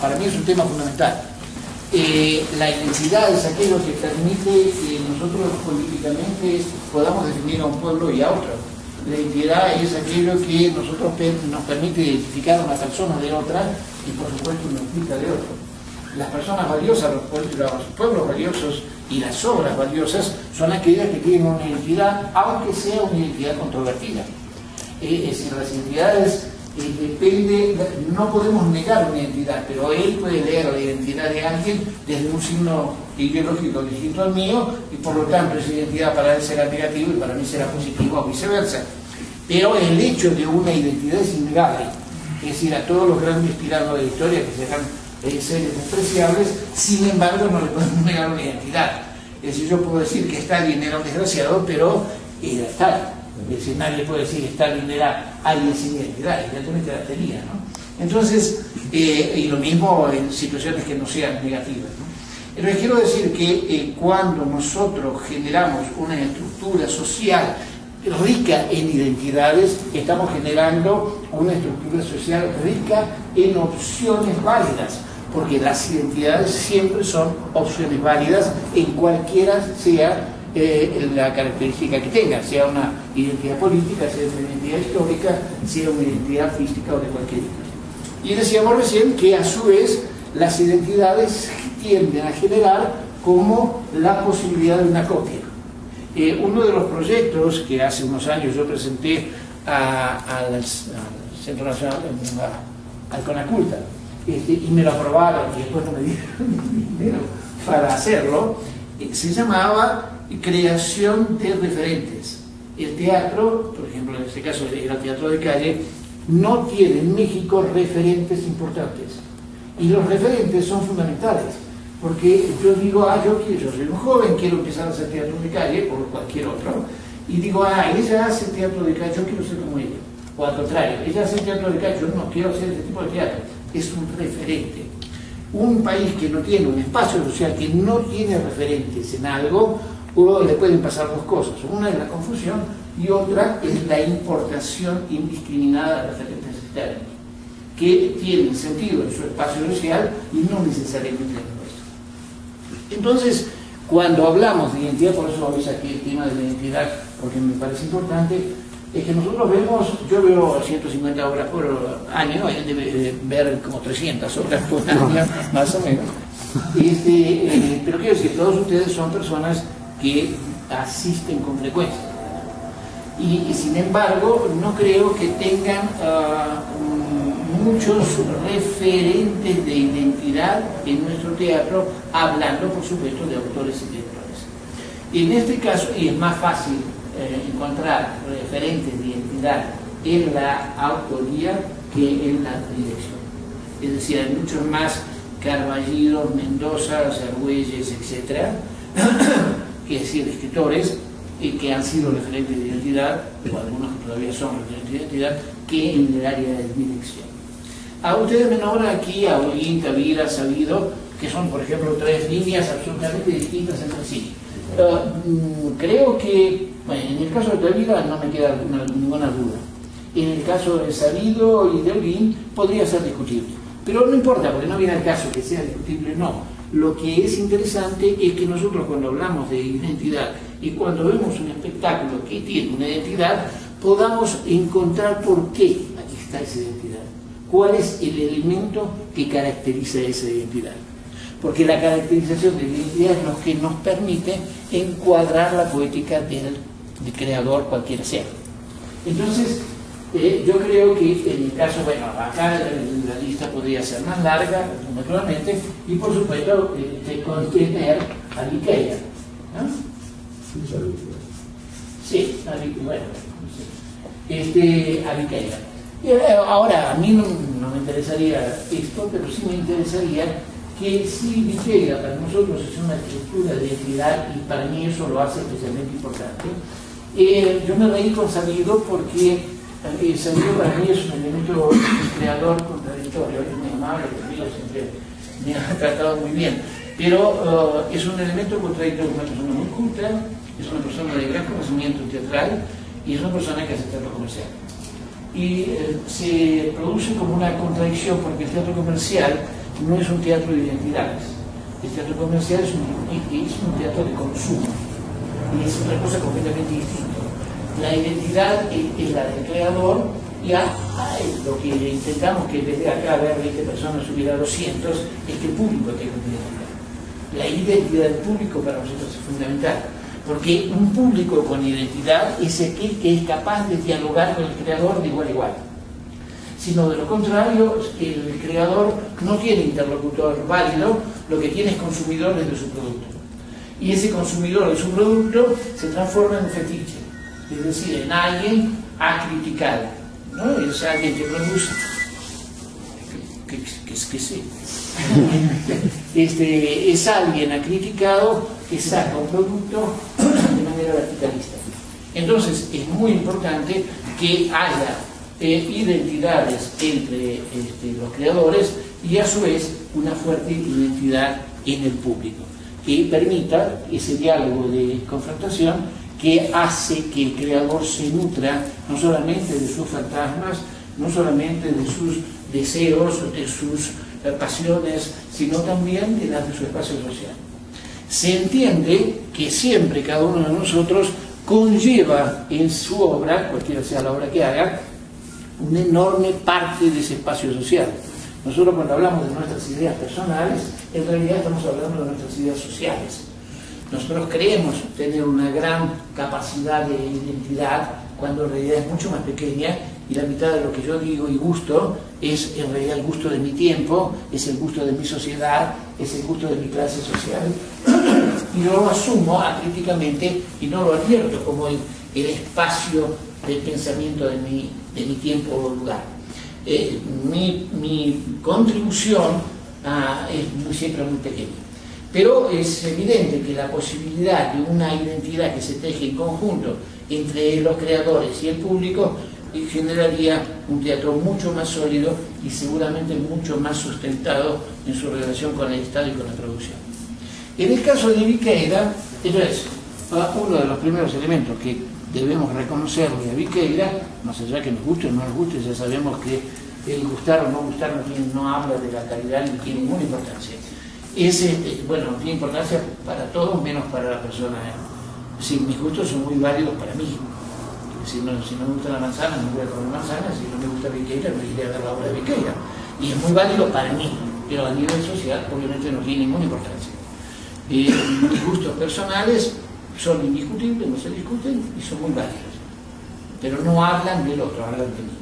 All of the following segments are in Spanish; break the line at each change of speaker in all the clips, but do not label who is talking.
para mí es un tema fundamental. La identidad es aquello que permite que nosotros políticamente podamos definir a un pueblo y a otro. La identidad es aquello que nos permite identificar a una persona de otra y por supuesto una implica de otro. Las personas valiosas, los pueblos valiosos y las obras valiosas son aquellas que tienen una identidad, aunque sea una identidad controvertida. Es decir, las identidades depende, no podemos negar una identidad, pero él puede leer la identidad de alguien desde un signo ideológico distinto al mío y por lo tanto esa identidad para él será negativa y para mí será positiva o viceversa. Pero el hecho de una identidad es innegable, es decir, a todos los grandes tiranos de la historia que serán seres despreciables, sin embargo no le podemos negar una identidad. Es decir, yo puedo decir que Stalin era un desgraciado, pero era Stalin. Es decir, nadie puede decir que Stalin era alguien sin identidad, evidentemente la tenía, ¿no? Entonces, y lo mismo en situaciones que no sean negativas, ¿no? Entonces quiero decir que cuando nosotros generamos una estructura social rica en identidades, estamos generando una estructura social rica en opciones válidas, porque las identidades siempre son opciones válidas en cualquiera sea la característica que tenga, sea una identidad política, sea una identidad histórica, sea una identidad física o de cualquier tipo. Y decíamos recién que a su vez las identidades tienden a generar como la posibilidad de una copia. Uno de los proyectos que hace unos años yo presenté al Centro Nacional, al CONACULTA, y me lo aprobaron y después no me dieron dinero para hacerlo, se llamaba creación de referentes. El teatro, por ejemplo, en este caso el teatro de calle, no tiene en México referentes importantes. Y los referentes son fundamentales, porque yo digo, yo soy un joven, quiero empezar a hacer teatro de calle, por cualquier otro, y digo, ella hace teatro de calle, yo quiero ser como ella. O al contrario, ella hace teatro de calle, yo no quiero hacer ese tipo de teatro. Es un referente. Un país que no tiene un espacio social, que no tiene referentes en algo, le pueden pasar dos cosas. Una es la confusión y otra es la importación indiscriminada de referentes externos, que tienen sentido en su espacio social y no necesariamente en el nuestro. Entonces, cuando hablamos de identidad, por eso hoy saqué el tema de la identidad, porque me parece importante, es que nosotros vemos, yo veo 150 obras por año, hay que ver como 300 obras por año, más o menos. Pero quiero decir, todos ustedes son personas que asisten con frecuencia. Y sin embargo, no creo que tengan muchos referentes de identidad en nuestro teatro, hablando, por supuesto, de autores y directores. En este caso, y es más fácil encontrar referentes de identidad en la autoría que en la dirección. Es decir, hay muchos más Carballidos, Mendoza, Argüelles, etc., que decir, escritores que han sido referentes de identidad, o algunos que todavía son referentes de identidad, que en el área de dirección. A ustedes me nombran aquí a Holguín, Tavira, Sabido, que son, por ejemplo, tres líneas absolutamente distintas entre sí. Creo que, bueno, en el caso de Tavira no me queda ninguna duda. En el caso de Sabido y de Holguín podría ser discutible. Pero no importa, porque no viene al caso que sea discutible o no. Lo que es interesante es que nosotros cuando hablamos de identidad y cuando vemos un espectáculo que tiene una identidad, podamos encontrar por qué aquí está esa identidad. ¿Cuál es el elemento que caracteriza esa identidad? Porque la caracterización de la identidad es lo que nos permite encuadrar la poética del creador, cualquiera sea. Entonces, yo creo que en el caso, bueno, acá la lista podría ser más larga, naturalmente, y por supuesto, contener a Viqueira, ¿no? Sí, bueno, a Viqueira. Ahora, a mí no me interesaría esto, pero sí me interesaría que si Viqueira para nosotros es una estructura de identidad, y para mí eso lo hace especialmente importante, yo me reí con Sabido porque Sabido para mí es un elemento creador contradictorio, es muy amable conmigo, siempre me ha tratado muy bien, pero es un elemento contradictorio, es una persona muy culta, es una persona de gran conocimiento teatral y es una persona que hace teatro comercial. Y se produce como una contradicción porque el teatro comercial no es un teatro de identidades. El teatro comercial es un teatro de consumo, y es otra cosa completamente distinta. La identidad es la del creador, y lo que intentamos que desde acá ver 20 personas subir a 200 es que el público tenga una identidad. La identidad del público para nosotros es fundamental, porque un público con identidad es aquel que es capaz de dialogar con el creador de igual a igual. Sino de lo contrario, el creador no tiene interlocutor válido, lo que tiene es consumidores de su producto. Y ese consumidor de su producto se transforma en un fetiche, es decir, en alguien a criticar, ¿no? Es alguien que produce, que sí. Es alguien a criticado que saca un producto de manera verticalista. Entonces es muy importante que haya identidades entre los creadores y a su vez una fuerte identidad en el público que permita ese diálogo de confrontación que hace que el creador se nutra no solamente de sus fantasmas, no solamente de sus deseos, de sus pasiones, sino también de las de su espacio social. Se entiende que siempre cada uno de nosotros conlleva en su obra, cualquiera sea la obra que haga, una enorme parte de ese espacio social. Nosotros cuando hablamos de nuestras ideas personales, en realidad estamos hablando de nuestras ideas sociales. Nosotros creemos tener una gran capacidad de identidad cuando en realidad es mucho más pequeña, y la mitad de lo que yo digo y gusto es en realidad el gusto de mi tiempo, es el gusto de mi sociedad, es el gusto de mi clase social, y yo lo asumo acríticamente y no lo advierto como el espacio del pensamiento de mi tiempo o lugar. Mi contribución es siempre muy pequeña. Pero es evidente que la posibilidad de una identidad que se teje en conjunto entre los creadores y el público generaría un teatro mucho más sólido y seguramente mucho más sustentado en su relación con el Estado y con la producción. En el caso de Viqueira, entonces, uno de los primeros elementos que debemos reconocerle a Viqueira, más allá que nos guste o no nos guste, ya sabemos que el gustar o no gustar no habla de la calidad ni tiene ninguna importancia. Bueno, no tiene importancia para todos menos para la persona. Si mis gustos son muy válidos para mí. Si no me gusta la manzana, no voy a comer manzana. Si no me gusta Viqueira, no iré a ver la obra de Viqueira. Y es muy válido para mí, pero a nivel social obviamente no tiene ninguna importancia. Mis gustos personales son indiscutibles, no se discuten y son muy válidos. Pero no hablan del otro, hablan de mí.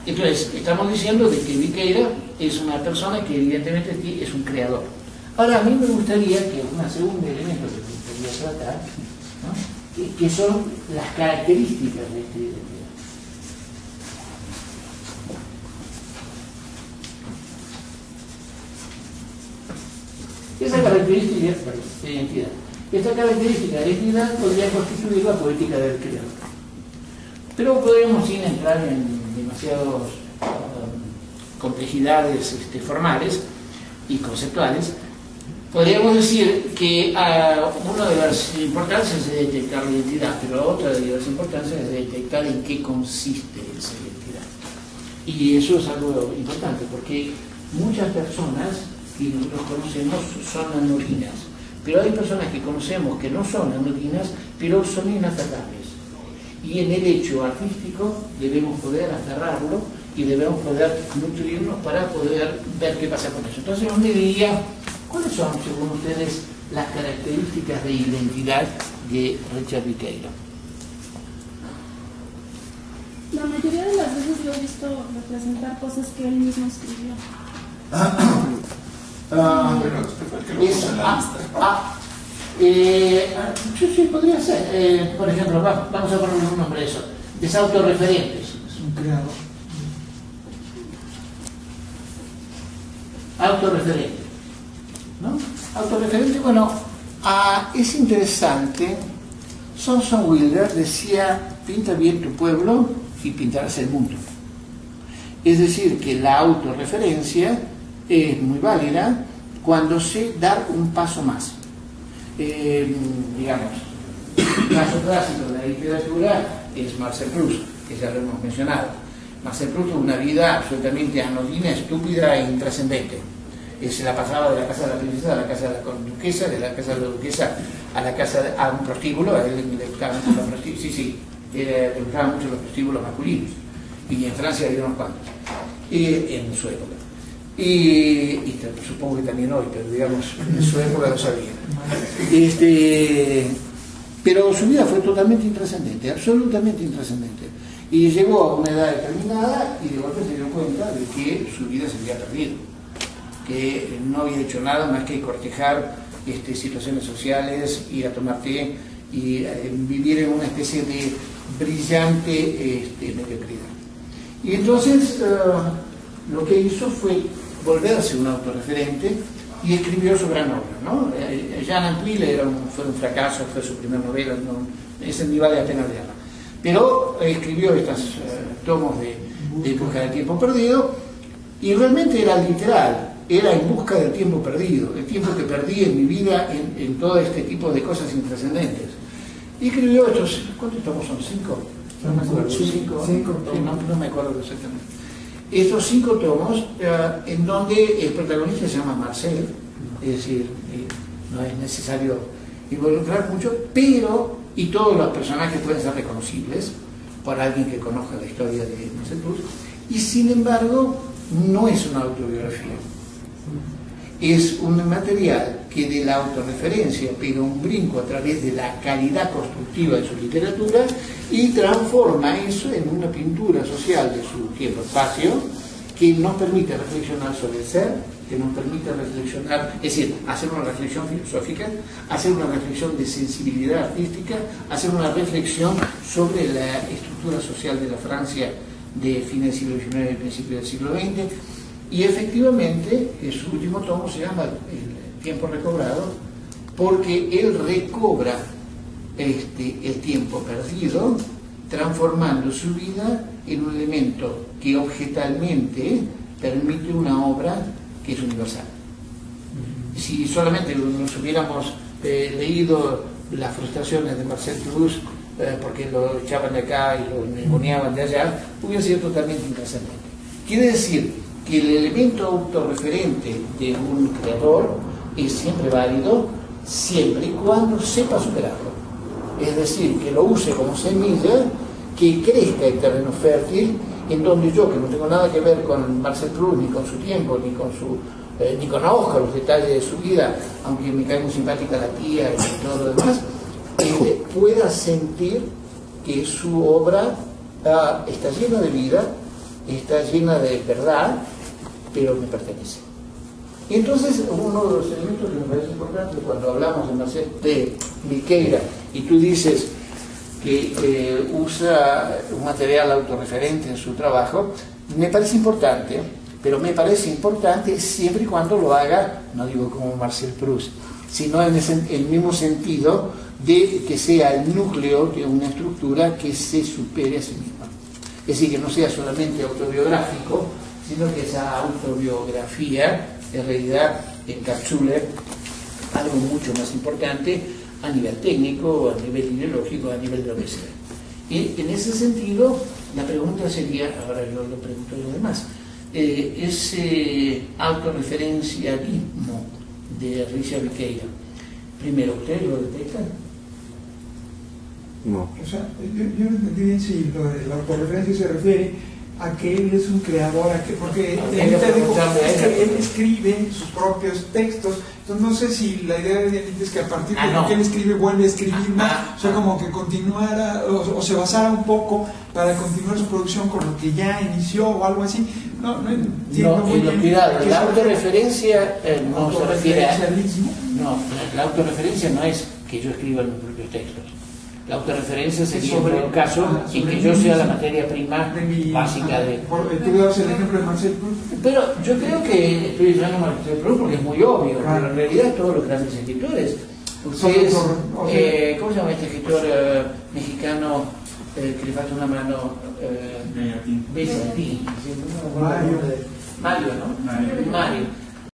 Entonces, estamos diciendo de que Viqueira es una persona que evidentemente es un creador. Ahora, a mí me gustaría que un segundo elemento que me gustaría tratar, ¿no? que son las características de esta identidad. Esa característica de identidad. Esta característica de identidad podría constituir la poética del creador. Pero podríamos, sin entrar en demasiadas complejidades formales y conceptuales, podríamos decir que una de las importancias es detectar la identidad, pero otra de las importancias es detectar en qué consiste esa identidad. Y eso es algo importante, porque muchas personas que nosotros conocemos son anodinas, pero hay personas que conocemos que no son anodinas, pero son inatacables. Y en el hecho artístico debemos poder aferrarlo y debemos poder nutrirnos para poder ver qué pasa con eso. Entonces yo me diría, ¿cuáles son, según ustedes, las características de identidad de Richard Viqueira?
La mayoría de las veces lo he visto representar cosas que él mismo escribió.
Sí, podría ser. Por ejemplo, vamos a poner un nombre de eso. Es autorreferentes.
Es un creador.
Autorreferente. ¿No? Autorreferente, bueno, es interesante. Sampson Wilder decía, pinta bien tu pueblo y pintarás el mundo. Es decir, que la autorreferencia es muy válida cuando sé dar un paso más. Digamos, el caso clásico de la literatura es Marcel Proust, que ya lo hemos mencionado. Marcel Proust tuvo una vida absolutamente anodina, estúpida e intrascendente. se la pasaba de la casa de la princesa a la casa de la duquesa, de la casa de la duquesa a la casa a un prostíbulo. A él le gustaban mucho los prostíbulos, le gustaban mucho los prostíbulos masculinos, y en Francia había unos cuantos, en su época. Y supongo que también hoy, pero digamos, en su época lo sabía. Pero su vida fue totalmente intrascendente, absolutamente intrascendente. Y llegó a una edad determinada y de golpe se dio cuenta de que su vida se había perdido, que no había hecho nada más que cortejar situaciones sociales, ir a tomar té y vivir en una especie de brillante mediocridad. Y entonces lo que hizo fue volverse un autorreferente y escribió su gran obra, ¿no? Jean Anquetil fue un fracaso, fue su primera novela, esa ni vale la pena leerla. Pero escribió estos tomos de Busca del Tiempo Perdido, y realmente era literal, era en busca del tiempo perdido, el tiempo que perdí en mi vida en todo este tipo de cosas intrascendentes. Y escribió estos, ¿cuántos tomos son? ¿5? No me acuerdo, no me acuerdo exactamente. Estos 5 tomos en donde el protagonista se llama Marcel, es decir, no es necesario involucrar mucho, pero, y todos los personajes pueden ser reconocibles por alguien que conozca la historia de Marcel Proust, y sin embargo no es una autobiografía, es un material que de la autorreferencia pega un brinco a través de la calidad constructiva de su literatura y transforma eso en una pintura social de su tiempo-espacio que nos permite reflexionar sobre el ser, que nos permite reflexionar, es decir, hacer una reflexión filosófica, hacer una reflexión de sensibilidad artística, hacer una reflexión sobre la estructura social de la Francia de fines del siglo XIX y principios del siglo XX. Y efectivamente, su último tomo se llama El tiempo recobrado, porque él recobra el tiempo perdido, transformando su vida en un elemento que objetalmente permite una obra que es universal. Si solamente nos hubiéramos leído las frustraciones de Marcel Proust, porque lo echaban de acá y lo ninguneaban de allá, hubiera sido totalmente intrascendente. Quiere decir que el elemento autorreferente de un creador es siempre válido, siempre y cuando sepa superarlo. Es decir, que lo use como semilla, que crezca en terreno fértil, en donde yo, que no tengo nada que ver con Marcel Proust, ni con su tiempo, ni conozco los detalles de su vida, aunque me cae muy simpática la tía y todo lo demás, pueda sentir que su obra está llena de vida, está llena de verdad, pero me pertenece. Y entonces, uno de los elementos que me parece importante cuando hablamos de Viqueira, y tú dices que usa un material autorreferente en su trabajo, me parece importante, pero me parece importante siempre y cuando lo haga, no digo como Marcel Proust, sino en el mismo sentido de que sea el núcleo de una estructura que se supere a sí misma. Es decir, que no sea solamente autobiográfico, sino que esa autobiografía en realidad encapsule algo mucho más importante a nivel técnico, a nivel ideológico, a nivel de lo que sea. Y en ese sentido, la pregunta sería, ahora yo lo pregunto a los demás, ese autorreferencialismo de Richard Viqueira, primero, ¿ustedes lo detectan?
No. O sea, yo no entendí bien si lo de la autorreferencia se refiere a que él es un creador, porque él escribe sus propios textos, entonces no sé si la idea de Dianita es que a partir de lo que él escribe vuelve a escribir más, o sea, como que continuara o se basara un poco para continuar su producción con lo que ya inició o algo así. No entiendo muy bien.
Cuidado, la autorreferencia no se refiere a... No, la autorreferencia no es que yo escriba mis propios textos. La autorreferencia sería en todo caso en que yo sea la materia prima básica de...
Tú dabas el ejemplo de Marcel Proust.
Pero yo creo que estoy usando Marcel Proust porque es muy obvio, pero en realidad todos los grandes escritores. Ustedes, ¿cómo se llama este escritor mexicano que le falta una mano? Mario, ¿no? Mario.